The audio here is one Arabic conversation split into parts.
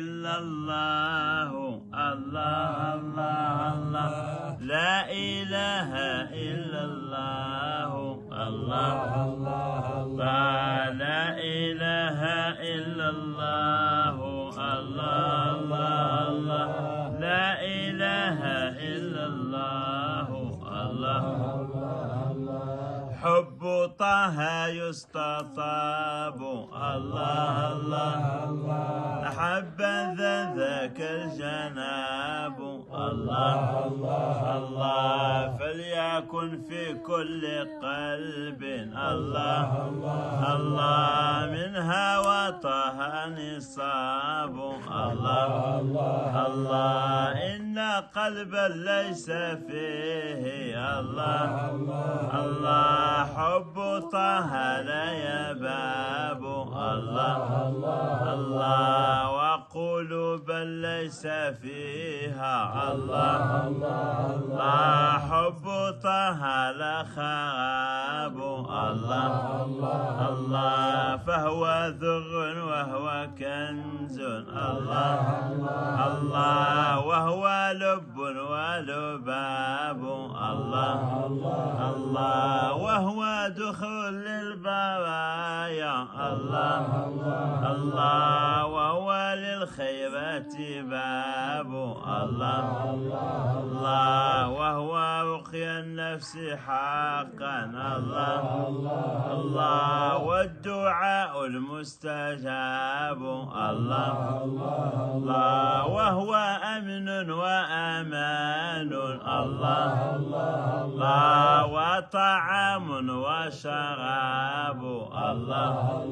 إلا الله الله الله الله لا إله إلا الله الله الله الله لا إله إلا الله الله الله الله لا إله إلا الله الله حب طه يستطاب الله الله حبذا ذاك الجناب الله الله الله فليكن في كل قلب الله الله منها وطه نصاب الله الله إن قلبا ليس فيه الله الله حب طه لا يباب الله الله وقلوبا ليس فيها الله الله حب طه لا خاب الله الله فهو ذر وهو كنز الله الله وهو لب ولباب الله الله وهو دخول للبرايا الله الله وهو للخيرات باب الله الله وهو رقي النفس حقا الله الله والدعاء المستجاب الله الله وهو أمن وأمان الله الله وطعام وشراب الله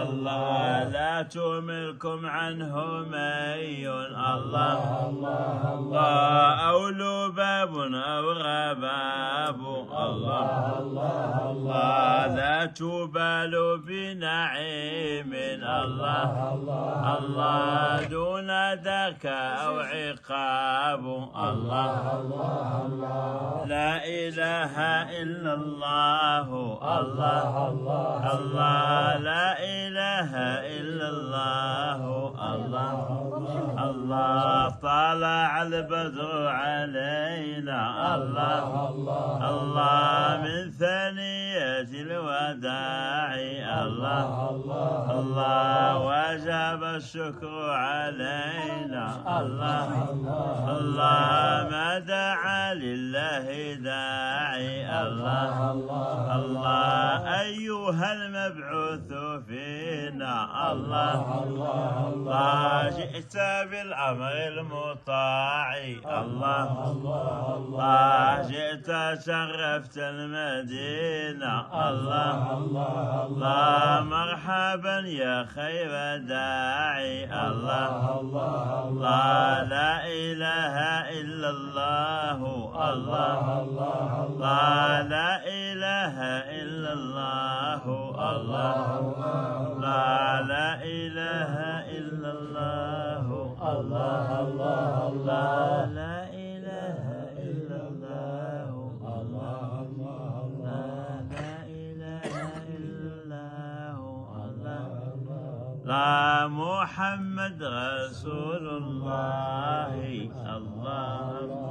الله لا تملكم عنه مي الله الله أو لباب أو غباب الله الله لا تبال بنعيم الله الله دون ذاك أو عقاب الله لا إله إلا الله الله الله لا إله إلا الله الله الله طلع البدر علينا الله الله من ثنية الوداع الله الله وجب الشكر علينا الله الله ما دعا لله داعي الله الله أيها المبعوث فينا الله الله جئت بالأمر المطاع الله الله جئت شرفت المدينة الله الله مرحبا يا خير داعي الله الله لا إله إلا الله الله الله لا إله إلا الله الله لا إله إلا الله الله الله لا إله إلا الله الله لا إله إلا الله لا محمد رسول الله الله